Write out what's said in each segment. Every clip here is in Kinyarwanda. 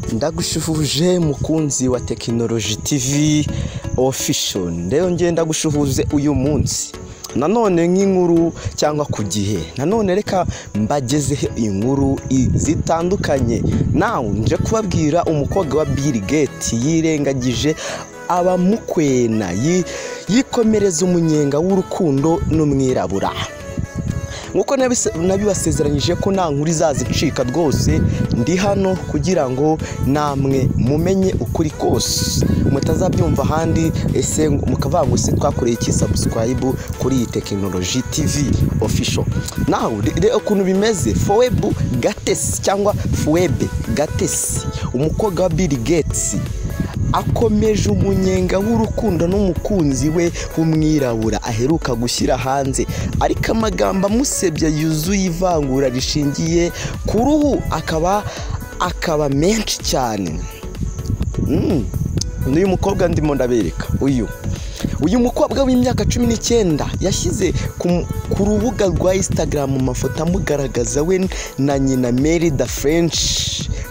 Ndagushuhuje mukunzi wa Technology TV official. Ndeo ngenda gushuhuze uyu munsi. Nanone nk'inkuru cyangwa ku gihe. Nanone reka mbagezeho inkuru zitandukanye. Now nje kubabwira umukobwa wa Bill Gates yirengagije abamukwena yikomereza umunyenga w'urukundo n'umwirabura. Nkuko nabibasezeranyije ko nta nkuru izazicika rwose, ndi hano kugira ngo namwe mumenye ukuri kose, mutazabyumva handi ese mukavuga se twakoreye iki subscribe kuri iyi Technology TV official. Naho ukuntu bimeze, Foebu Gatesi cyangwa Fuebe Gatesi, umukobwa wa Bill Gates akomeje umunyenga w'urukundo n'umukunzi we w'umwirabura aheruka gushyira hanze, ariko amagambo amusebya yuzuye ivangura rishingiye ku ruhu akaba menshi cyane. Uyu mukobwa ndimo ndabereka, uyu mukobwa w'imyaka 19 yashyize ku rubuga rwa Instagram mu mafoto amugaragaza we na nyina Mary the French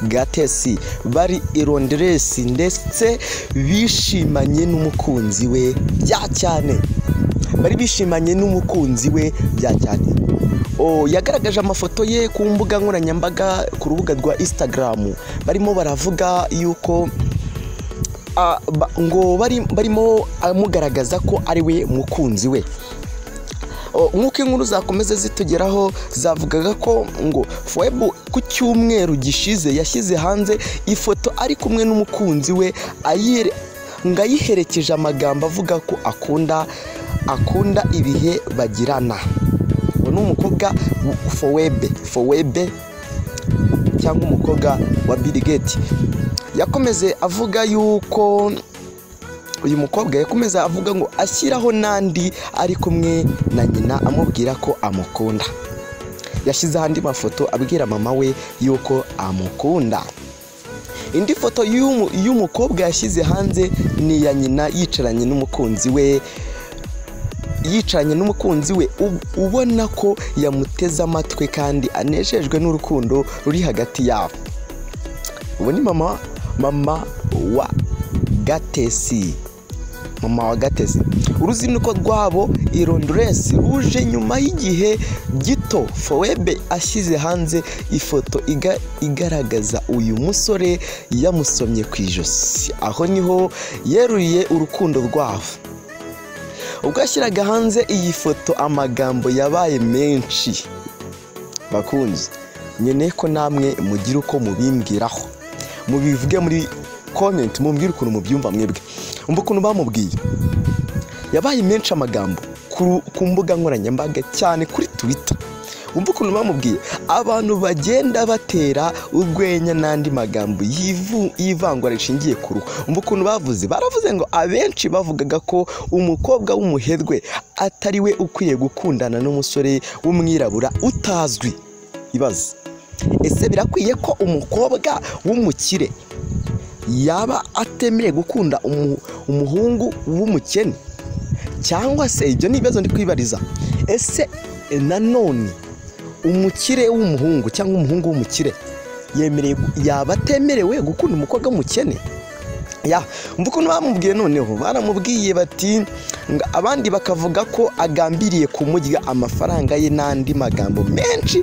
Gatesi bari i Londres ndetse bishimanye n'umukunzi we bya cyane. Yagaragaje amafoto ye ku mbuga nkoranyambaga ku rubuga rwa Instagram, barimo baravuga yuko ngo barimo amugaragaza ko ari we mukunzi we. Nkuko inkuru zakomeze zitugeraho zavugaga ko ngo Foebu ku cyumweru gishize yashyize hanze ifoto ari kumwe n'umukunzi we ngayiherekeje amagambo avuga ko akunda ibihe bagirana. Uwo ni umukobwa Foebe cyangwa umukobwa wa Bill Gates. Yakomeze avuga yuko uyu mukobwa yakomeza avuga ngo ashyiraho nandi ari kumwe na nyina amubwira ko amukunda. Yashyize handi mafoto abwira mama we yuko amukunda. Indi foto y'umukobwa yashyize hanze ni ya nyina yicaranye n'umukunzi we ubona ko yamuteze amatwi kandi anejejwe n'urukundo ruri hagati yabo. Ubu ni mama wa Gatesi. Uruzinduko rwabo i Londres ruje nyuma y'igihe gito Foebe ashyize hanze ifoto igaragaza uyu musore yamusomye ku ijosi. Aho niho yeruriye urukundo rwabo. Ubwo ashyiraga hanze iyi foto amagambo yabaye menshi. Bakunze nyene ko namwe mugira uko mubimbwiraho, mubivuge muri comment, mumbwire ukuntu mubyumva mwebwe. Umva ukuntu bamubwiye, yabaye menshi amagambo ku mbuga nkoranyambaga cyane kuri Twitter. Umva ukuntu bamubwiye, abantu bagenda batera urwenya n'andi magambo y'ivangura rishingiye ku ruhu. Umva ukuntu baravuze ngo abenshi bavugaga ko umukobwa w'umuherwe atari we ukwiye gukundana n'umusore w'umwirabura utazwi. Ibaze, ese birakwiye ko umukobwa w'umukire yaba atemeye gukunda umuhungu w'umukene? Cyangwa se ibyo ni ibibazo ndi kwibariza. Ese nanone umukire w'umuhungu cyangwa umuhungu w'umukire yaba atemerewe gukunda umukobwa w'umukene? Umva ukuntu bamubwiye, noneho baramubwiye bati abandi bakavuga ko agambiriye kumurya amafaranga ye n'andi magambo menshi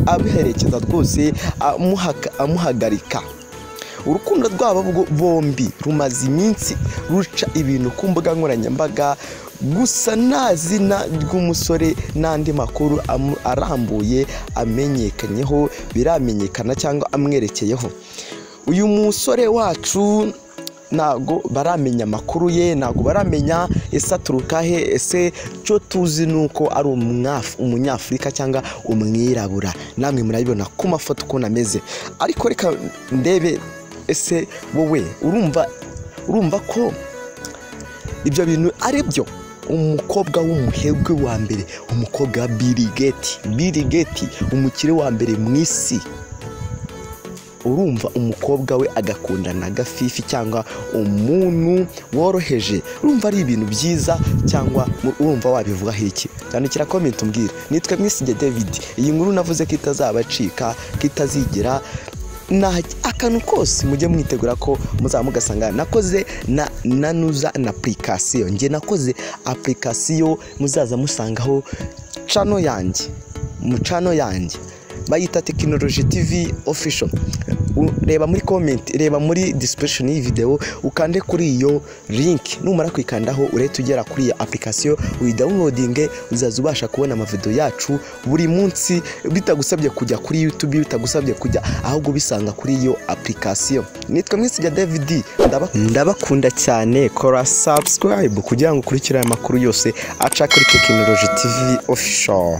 abiherekeza rwose amuhagarika. Urukundo rwabo bombi rumaze iminsi ruca ibintu ku mbuga nkoranyambaga, gusa nta zina ry'umusore n'andi makuru arambuye amenyekanyeho biramenyekana cyangwa amwerekeyeho. Uyu musore wacu ntago baramenya amakuru ye, ntago baramenya ese aturuka he, ese cyo tuzi nuko ari umunyafurika cyangwa umwirabura. Namwe murabibona ku mafoto ukuntu ameze. Ariko reka ndebe, ese wowe urumva ko ibyo bintu ari byo? Umukobwa w'umuherwe wa mbere, umukobwa wa Bill Gates umukire wa mbere mu isi, urumva umukobwa we agakundana agafifi cyangwa umuntu woroheje? Urumva ari ibintu byiza cyangwa urumva wabivugaho iki? Cyandikira comment umbwire. Nitwe Mwisige David. Iyi nkuru navuze ko itazabacika, kitazigera na akantu kose mujye mwitegura ko muzamugasanga nakoze nanuza na application. Nge nakoze application muzaza musangaho channel yanjye, mu channel yanjye bayita Technology TV Official. Reba muri comment, reba muri description y'iyi video, ukande kuri iyo link. Numara kwikandaho urete ugera kuri iyi application, uyidownloadinge, uzaza ubasha kubona amavideo yacu buri munsi bitagusabye kujya kuri YouTube, bitagusabye kujya ahubwo bisanga kuri iyo application. Nitwa Mwisija David, ndabakunda cyane. Kora subscribe kugira ngo ukurikire aya makuru yose aca kuri Technology TV Official.